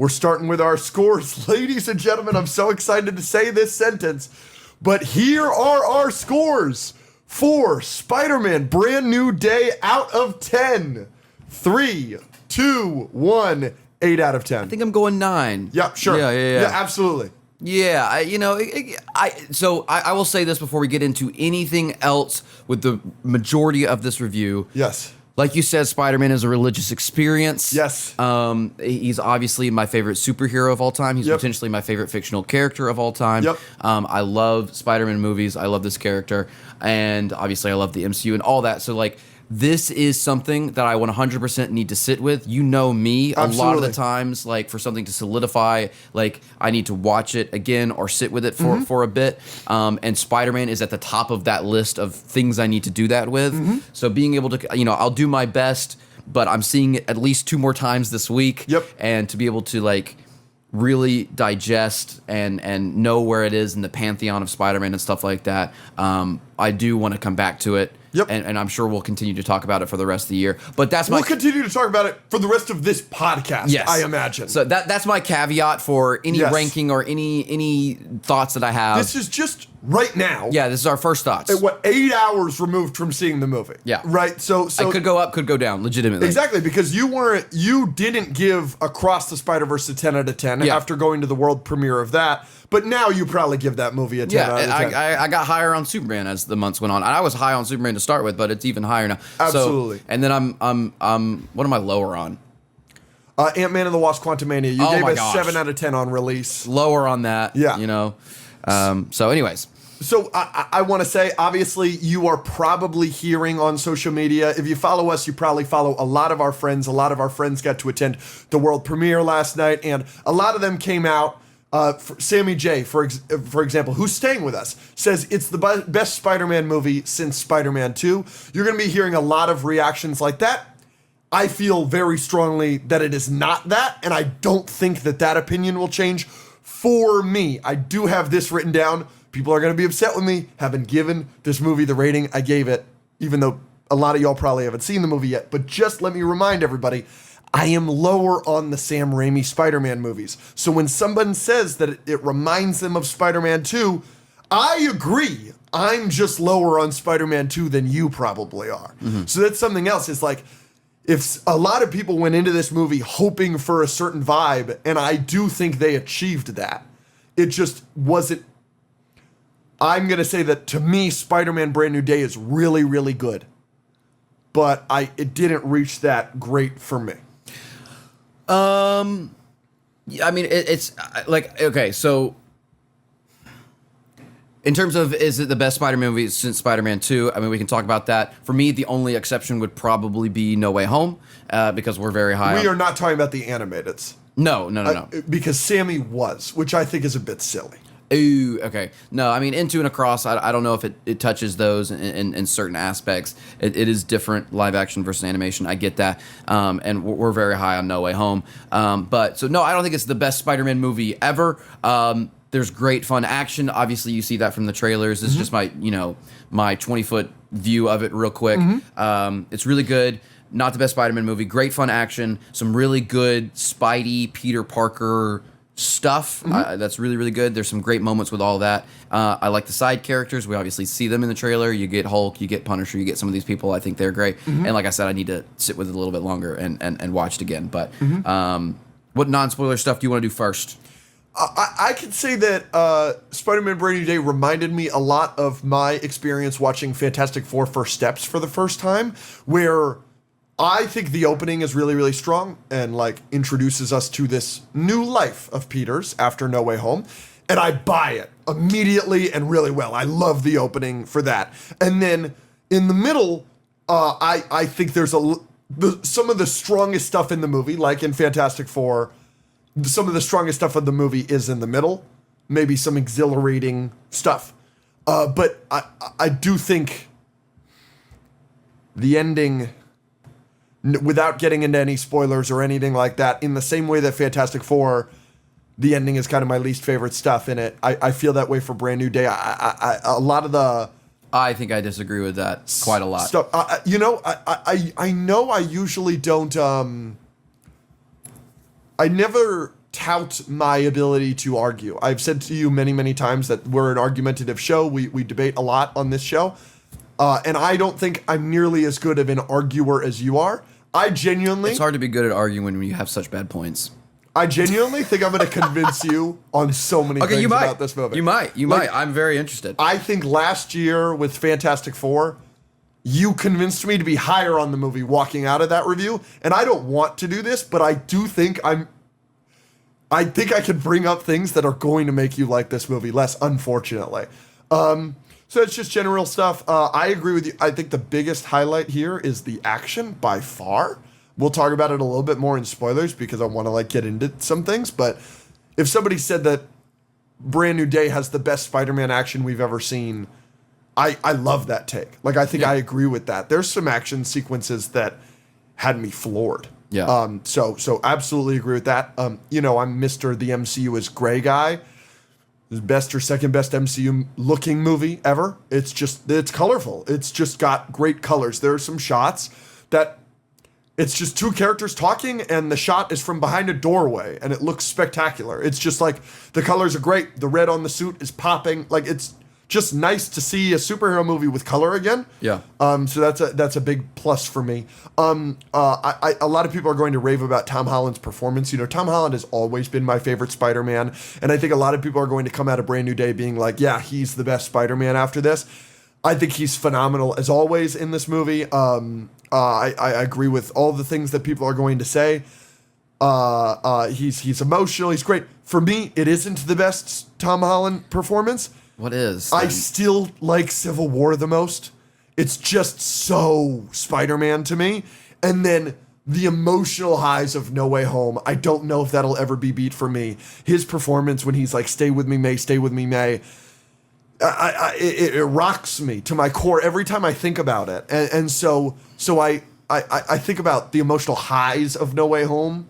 We're starting with our scores. Ladies and gentlemen, I'm so excited to say this sentence, but here are our scores for Spider-Man Brand New Day out of 10. 3, 2, 1, 8 out of 10. I think I'm going 9. Yep, sure. Yeah, absolutely. Yeah, I will say this before we get into anything else with the majority of this review. Yes. Like you said, Spider-Man is a religious experience. Yes. He's obviously my favorite superhero of all time. He's potentially my favorite fictional character of all time. Yep. I love Spider-Man movies. I love this character. And obviously I love the MCU and all that. So, like, this is something that I 100% need to sit with. You know me. Absolutely. A lot of the times, like, for something to solidify, like, I need to watch it again or sit with it for a bit. And Spider-Man is at the top of that list of things I need to do that with. So being able to, I'll do my best, but I'm seeing it at least 2 more times this week. Yep. And to be able to, like, really digest and know where it is in the pantheon of Spider-Man and stuff like that, I do want to come back to it. Yep. And I'm sure we'll continue to talk about it for the rest of the year. But we'll continue to talk about it for the rest of this podcast, yes. I imagine. So that's my caveat for any ranking or any thoughts that I have. This is just right now. Yeah, this is our first thoughts. 8 hours removed from seeing the movie. Yeah. Right? So I could go up, could go down, legitimately. Exactly, because you didn't give Across the Spider-Verse a 10 out of 10 after going to the world premiere of that. But now you probably give that movie a 10 out of 10. I got higher on Superman as the months went on. I was high on Superman to start with, but it's even higher now. Absolutely. So, and then I'm what am I lower on? Ant-Man and the Wasp: Quantumania. You gave my a gosh. 7 out of 10 on release. Lower on that. Yeah. So anyways. So I want to say, obviously, you are probably hearing on social media. If you follow us, you probably follow a lot of our friends. A lot of our friends got to attend the world premiere last night, and a lot of them came out. Sammy J, for example, who's staying with us, says it's the best Spider-Man movie since Spider-Man 2. You're going to be hearing a lot of reactions like that. I feel very strongly that it is not that, and I don't think that opinion will change. For me, I do have this written down. People are going to be upset with me, having given this movie the rating I gave it, even though a lot of y'all probably haven't seen the movie yet. But just let me remind everybody, I am lower on the Sam Raimi Spider-Man movies. So when someone says that it reminds them of Spider-Man 2, I agree. I'm just lower on Spider-Man 2 than you probably are. So that's something else. It's like, if a lot of people went into this movie hoping for a certain vibe, and I do think they achieved that, it just wasn't. I'm going to say that to me, Spider-Man Brand New Day is really, really good. But it didn't reach that great for me. I mean, it's like, okay, so in terms of, is it the best Spider-Man movie since Spider-Man 2? I mean, we can talk about that. For me, the only exception would probably be No Way Home, because we're very high. We are not talking about the animated. No. Because Sammy was, which I think is a bit silly. Ooh, okay. No, I mean, Into and Across, I don't know if it touches those in certain aspects. It is different, live action versus animation. I get that. And we're very high on No Way Home. But, so no, I don't think it's the best Spider-Man movie ever. There's great fun action. Obviously, you see that from the trailers. This is just my 20-foot view of it real quick. It's really good. Not the best Spider-Man movie. Great fun action. Some really good Spidey, Peter Parker stuff. That's really, really good. There's some great moments with all that. I like the side characters. We obviously see them in the trailer. You get Hulk, you get Punisher, you get some of these people. I think they're great. And like I said, I need to sit with it a little bit longer and watch it again. But what non-spoiler stuff do you want to do first? I can say that Spider-Man Brand New Day reminded me a lot of my experience watching Fantastic Four First Steps for the first time, where I think the opening is really, really strong and like introduces us to this new life of Peter's after No Way Home. And I buy it immediately and really well. I love the opening for that. And then in the middle, I think there's some of the strongest stuff in the movie, like in Fantastic Four. Some of the strongest stuff of the movie is in the middle. Maybe some exhilarating stuff. But I do think the ending, without getting into any spoilers or anything like that, in the same way that Fantastic Four, the ending is kind of my least favorite stuff in it. I feel that way for Brand New Day. A lot of the... I think I disagree with that quite a lot. Stuff, I know I usually don't... I never tout my ability to argue. I've said to you many, many times that we're an argumentative show. We debate a lot on this show. And I don't think I'm nearly as good of an arguer as you are. I genuinely... It's hard to be good at arguing when you have such bad points. I genuinely think I'm going to convince you on so many things about this movie. You might. I'm very interested. I think last year with Fantastic Four, you convinced me to be higher on the movie walking out of that review. And I don't want to do this, but I do think I think I can bring up things that are going to make you like this movie less, unfortunately. So it's just general stuff. I agree with you. I think the biggest highlight here is the action by far. We'll talk about it a little bit more in spoilers because I want to get into some things. But if somebody said that Brand New Day has the best Spider-Man action we've ever seen, I love that take. I think I agree with that. There's some action sequences that had me floored. Yeah. So absolutely agree with that. I'm Mr. The MCU is Gray guy. The best or second best MCU looking movie ever. It's colorful. It's just got great colors. There are some shots that it's just two characters talking and the shot is from behind a doorway and it looks spectacular. It's just the colors are great. The red on the suit is popping. It's just nice to see a superhero movie with color again. Yeah. So that's a big plus for me. A lot of people are going to rave about Tom Holland's performance. Tom Holland has always been my favorite Spider-Man, and I think a lot of people are going to come out of Brand New Day being like, yeah, he's the best Spider-Man after this. I think he's phenomenal as always in this movie. I agree with all the things that people are going to say. He's emotional. He's great. For me, it isn't the best Tom Holland performance. What is? I still like Civil War the most. It's just so Spider-Man to me. And then the emotional highs of No Way Home, I don't know if that'll ever be beat for me. His performance when he's stay with me, May, stay with me, May. It rocks me to my core every time I think about it. And so I think about the emotional highs of No Way Home.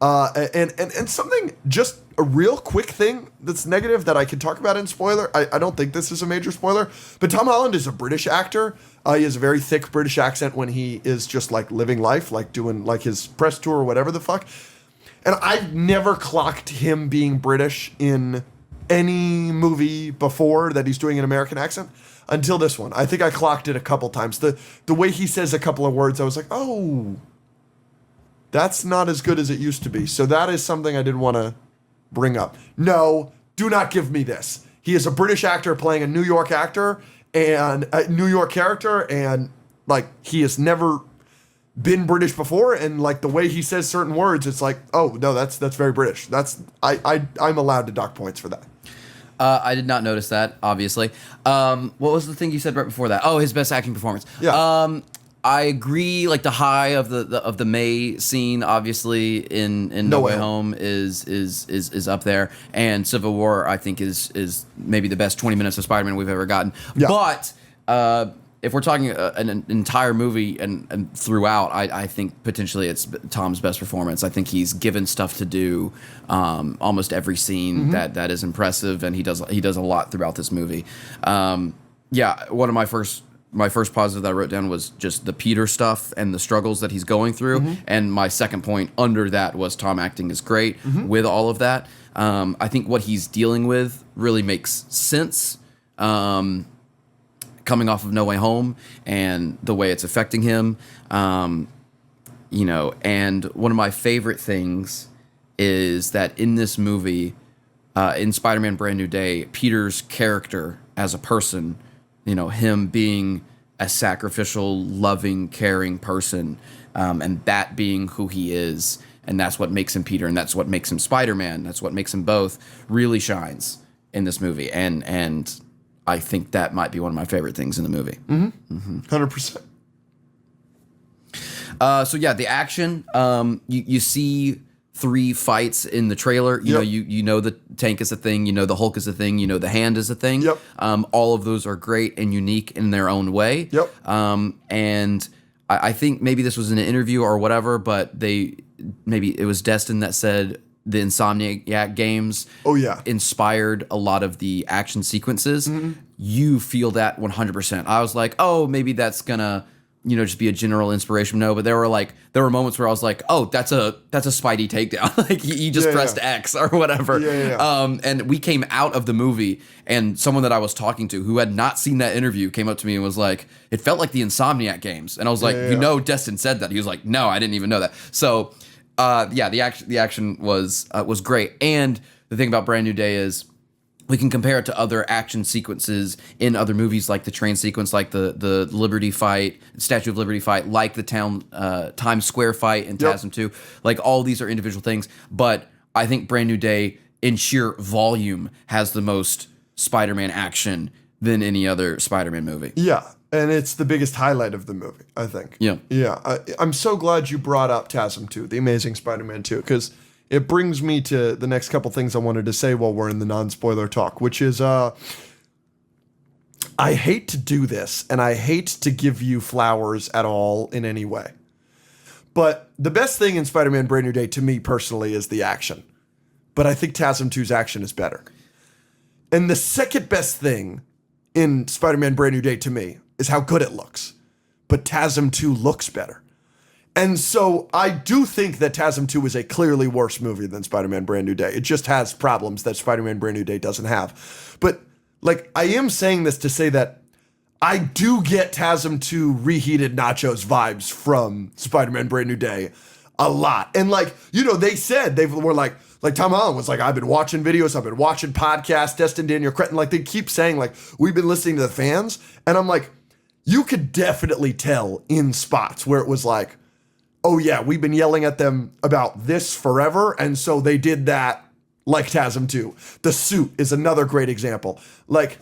And something, just a real quick thing that's negative that I can talk about in spoiler. I don't think this is a major spoiler, but Tom Holland is a British actor. He has a very thick British accent when he is just living life, doing his press tour or whatever the fuck. And I've never clocked him being British in any movie before that he's doing an American accent until this one. I think I clocked it a couple times. The way he says a couple of words, I was like, oh, that's not as good as it used to be. So that is something I did want to bring up. No, do not give me this. He is a British actor playing a New York actor and a New York character, and he has never been British before, and the way he says certain words, it's oh no, that's very British. I'm allowed to dock points for that. I did not notice that, obviously. What was the thing you said right before that? Oh, his best acting performance. Yeah. I agree. The high of the May scene, obviously in No Way Home is up there, and Civil War I think is maybe the best 20 minutes of Spider-Man we've ever gotten. Yeah. But if we're talking an entire movie and throughout, I think potentially it's Tom's best performance. I think he's given stuff to do almost every scene that is impressive, and he does a lot throughout this movie. One of my first positive that I wrote down was just the Peter stuff and the struggles that he's going through. And my second point under that was Tom acting is great with all of that. I think what he's dealing with really makes sense coming off of No Way Home and the way it's affecting him. And one of my favorite things is that in this movie, in Spider-Man Brand New Day, Peter's character as a person, him being a sacrificial, loving, caring person, and that being who he is, and that's what makes him Peter, and that's what makes him Spider-Man, that's what makes him both, really shines in this movie. And I think that might be one of my favorite things in the movie. 100%. The action, you see 3 fights in the trailer. You know the tank is a thing. The Hulk is a thing. The hand is a thing. Yep. All of those are great and unique in their own way. Yep. And I think maybe this was in an interview or whatever, but maybe it was Destin that said the Insomniac games inspired a lot of the action sequences. You feel that 100%. I was like, oh, maybe that's gonna just be a general inspiration. No, but there were moments where I was like, oh, that's a Spidey takedown. Like he just pressed X or whatever. And we came out of the movie, and someone that I was talking to who had not seen that interview came up to me and was like, it felt like the Insomniac games. And I was like, Destin said that. He was like, no, I didn't even know that. So the action was great. And the thing about Brand New Day is, we can compare it to other action sequences in other movies, like the train sequence, like the Liberty fight, Statue of Liberty fight, like the Times Square fight in TASM 2. Like, all these are individual things. But I think Brand New Day, in sheer volume, has the most Spider-Man action than any other Spider-Man movie. Yeah, and it's the biggest highlight of the movie, I think. Yeah. I'm so glad you brought up TASM 2, The Amazing Spider-Man 2, because it brings me to the next couple things I wanted to say while we're in the non-spoiler talk, which is I hate to do this, and I hate to give you flowers at all in any way. But the best thing in Spider-Man Brand New Day, to me personally, is the action. But I think TASM 2's action is better. And the second best thing in Spider-Man Brand New Day, to me, is how good it looks. But TASM 2 looks better. And so I do think that TASM 2 is a clearly worse movie than Spider-Man Brand New Day. It just has problems that Spider-Man Brand New Day doesn't have. But, like, I am saying this to say that I do get TASM 2 reheated nachos vibes from Spider-Man Brand New Day a lot. And, like, they said, they were like Tom Holland was like, I've been watching videos, I've been watching podcasts, Destin Daniel Cretton. Like, they keep saying, like, we've been listening to the fans. And I'm like, you could definitely tell in spots where it was like, oh yeah, we've been yelling at them about this forever, and so they did that like TASM 2. The Suit is another great example. Like,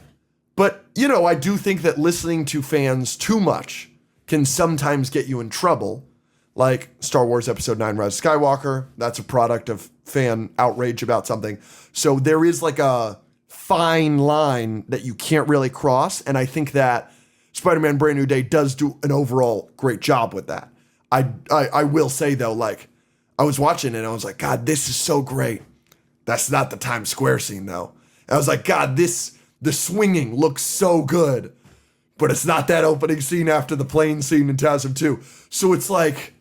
but, I do think that listening to fans too much can sometimes get you in trouble. Like Star Wars Episode 9, Rise of Skywalker, that's a product of fan outrage about something. So there is like a fine line that you can't really cross, and I think that Spider-Man Brand New Day does do an overall great job with that. I will say, though, like, I was watching it and I was like, God, this is so great. That's not the Times Square scene, though. And I was like, God, the swinging looks so good, but it's not that opening scene after the plane scene in TASM 2. So it's like,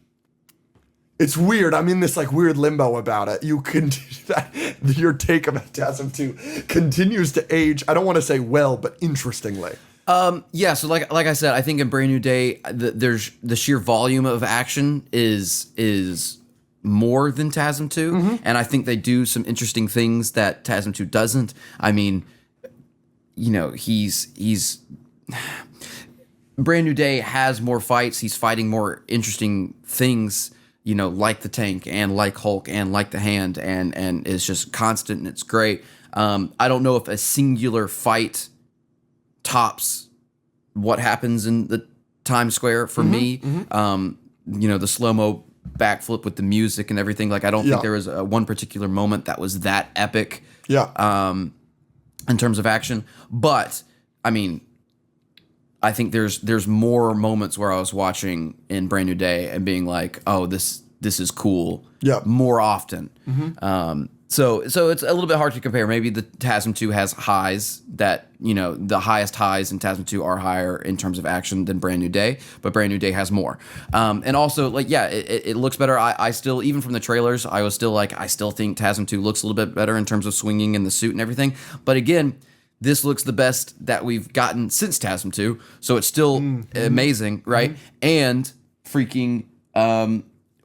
it's weird. I'm in this, like, weird limbo about it. Your take about TASM 2 continues to age, I don't want to say well, but interestingly. So like I said, I think in Brand New Day, there's the sheer volume of action is more than TASM 2, and I think they do some interesting things that TASM 2 doesn't. I mean, he's Brand New Day has more fights. He's fighting more interesting things, like the Tank and like Hulk and like the Hand, and it's just constant and it's great. I don't know if a singular fight tops what happens in the Times Square for me. The slow-mo backflip with the music and everything. Like, I don't think there was one particular moment that was that epic in terms of action. But, I mean, I think there's more moments where I was watching in Brand New Day and being like, oh, this is cool more often. So it's a little bit hard to compare. Maybe the TASM 2 has highs that, the highest highs in TASM 2 are higher in terms of action than Brand New Day, but Brand New Day has more. And also, like, it looks better. I still, even from the trailers, I was still like, I still think TASM 2 looks a little bit better in terms of swinging in the suit and everything. But again, this looks the best that we've gotten since TASM 2, so it's still amazing, right? And freaking...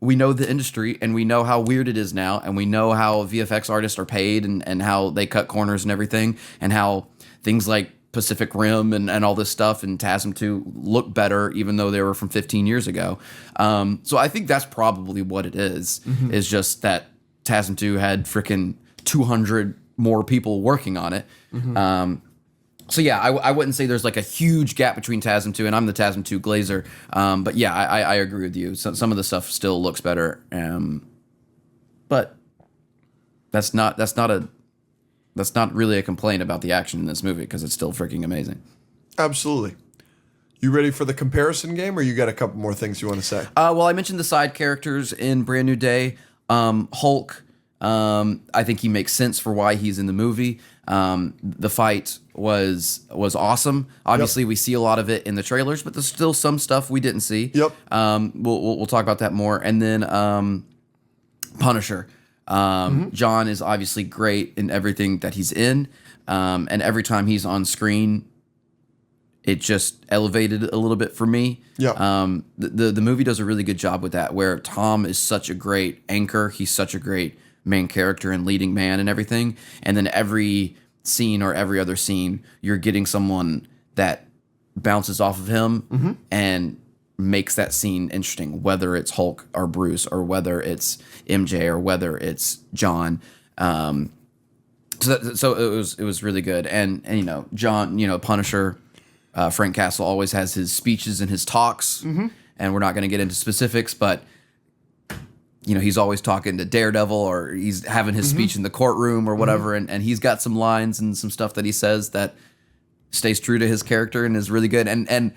we know the industry and we know how weird it is now, and we know how VFX artists are paid and how they cut corners and everything, and how things like Pacific Rim and all this stuff and TASM 2 look better even though they were from 15 years ago. So I think that's probably what it is just that TASM 2 had freaking 200 more people working on it. So yeah, I wouldn't say there's like a huge gap between TASM 2, and I'm the TASM 2 glazer. But yeah, I agree with you. Some of the stuff still looks better. But that's not really a complaint about the action in this movie, because it's still freaking amazing. Absolutely. You ready for the comparison game, or you got a couple more things you want to say? Well, I mentioned the side characters in Brand New Day. Hulk I think he makes sense for why he's in the movie. The fight was awesome. Obviously, we see a lot of it in the trailers, but there's still some stuff we didn't see. Yep. We'll talk about that more. And then Punisher. John is obviously great in everything that he's in, and every time he's on screen, it just elevated a little bit for me. Yeah. The movie does a really good job with that, where Tom is such a great anchor. He's such a great main character and leading man and everything. And then every scene or every other scene, you're getting someone that bounces off of him and makes that scene interesting, whether it's Hulk or Bruce or whether it's MJ or whether it's John. So it was really good. And John, Punisher, Frank Castle always has his speeches and his talks, and we're not going to get into specifics, but he's always talking to Daredevil, or he's having his speech in the courtroom or whatever, and he's got some lines and some stuff that he says that stays true to his character and is really good. And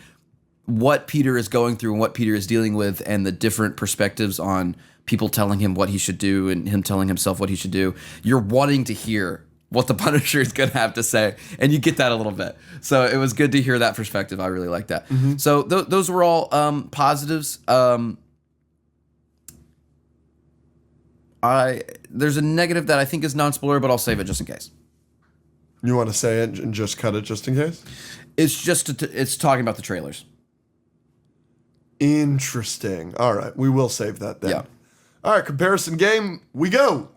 what Peter is going through and what Peter is dealing with, and the different perspectives on people telling him what he should do and him telling himself what he should do, you're wanting to hear what the Punisher is going to have to say, and you get that a little bit. So it was good to hear that perspective. I really like that. So those were all positives. There's a negative that I think is non-spoiler, but I'll save it just in case. You want to say it and just cut it just in case? It's talking about the trailers. Interesting. All right, we will save that then. Yeah. All right, comparison game, we go.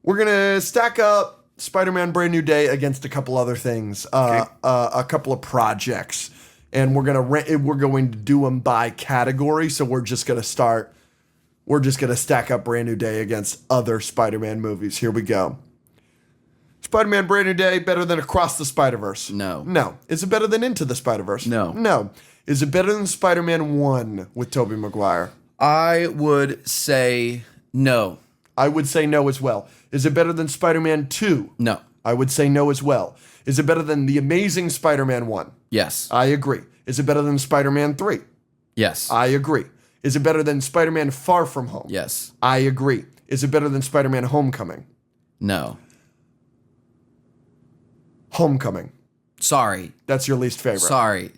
We're going to stack up Spider-Man Brand New Day against a couple other things, a couple of projects, and we're going to do them by category. So we're just going to stack up Brand New Day against other Spider-Man movies. Here we go. Spider-Man Brand New Day better than Across the Spider-Verse? No. No. Is it better than Into the Spider-Verse? No. No. Is it better than Spider-Man 1 with Tobey Maguire? I would say no. I would say no as well. Is it better than Spider-Man 2? No. I would say no as well. Is it better than The Amazing Spider-Man 1? Yes. I agree. Is it better than Spider-Man 3? Yes. I agree. Is it better than Spider-Man Far From Home? Yes. I agree. Is it better than Spider-Man Homecoming? No. Homecoming. Sorry. That's your least favorite. Sorry.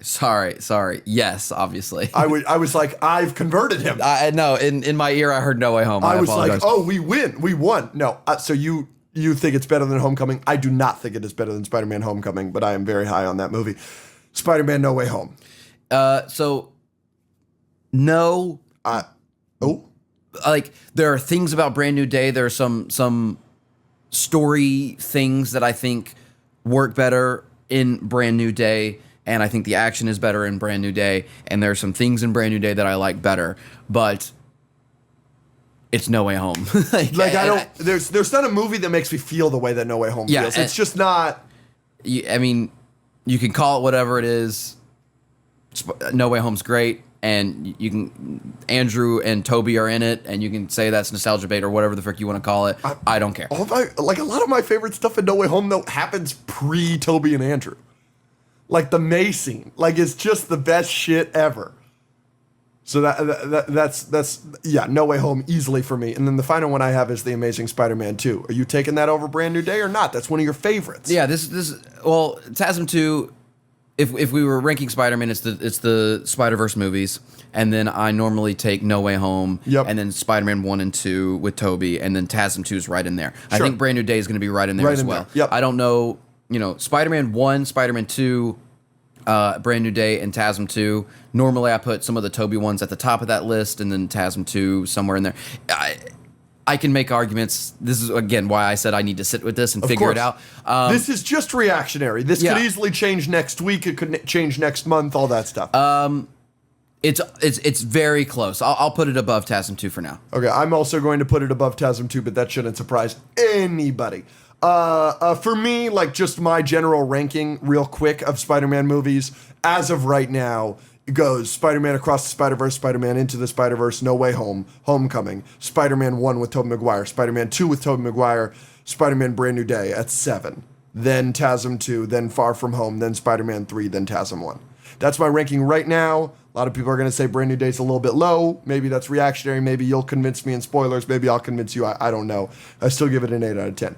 Yes, obviously. I was like, I've converted him. No, in my ear I heard No Way Home. I was apologize. like, oh, we won. No, so you think it's better than Homecoming? I do not think it is better than Spider-Man Homecoming, but I am very high on that movie. Spider-Man No Way Home. So no. Like, there are things about Brand New Day. There are some story things that I think work better in Brand New Day, and I think the action is better in Brand New Day, and there are some things in Brand New Day that I like better, but it's No Way Home. There's not a movie that makes me feel the way that No Way Home feels. It's just not. I mean, you can call it whatever it is. No Way Home's great, and you can Andrew and Toby are in it, and you can say that's nostalgia bait or whatever the frick you want to call it. I don't care. A lot of my favorite stuff in No Way Home though happens pre Toby and Andrew, like the May scene. Like, it's just the best shit ever. So that's No Way Home easily for me. And then the final one I have is The Amazing Spider-Man 2. Are you taking that over Brand New Day or not? That's one of your favorites. Yeah, TASM 2. If we were ranking Spider-Man, it's the Spider-Verse movies, and then I normally take No Way Home, and then Spider-Man 1 and 2 with Tobey, and then TASM 2 is right in there. Sure. I think Brand New Day is going to be right in there as well. Yep. I don't know, Spider-Man 1, Spider-Man 2, Brand New Day, and TASM 2. Normally I put some of the Tobey ones at the top of that list, and then TASM 2 somewhere in there. I can make arguments. This is, again, why I said I need to sit with this and figure it out. This is just reactionary. This could easily change next week. It could change next month, all that stuff. It's very close. I'll put it above TASM 2 for now. Okay, I'm also going to put it above TASM 2, but that shouldn't surprise anybody. For me, like, just my general ranking real quick of Spider-Man movies, as of right now, it goes Spider-Man Across the Spider-Verse, Spider-Man Into the Spider-Verse, No Way Home, Homecoming, Spider-Man 1 with Tobey Maguire, Spider-Man 2 with Tobey Maguire, Spider-Man Brand New Day at 7. Then TASM 2, then Far From Home, then Spider-Man 3, then TASM 1. that's my ranking right now. A lot of people are going to say Brand New Day's a little bit low. Maybe that's reactionary. Maybe you'll convince me in spoilers. Maybe I'll convince you. I don't know. I still give it an 8 out of 10.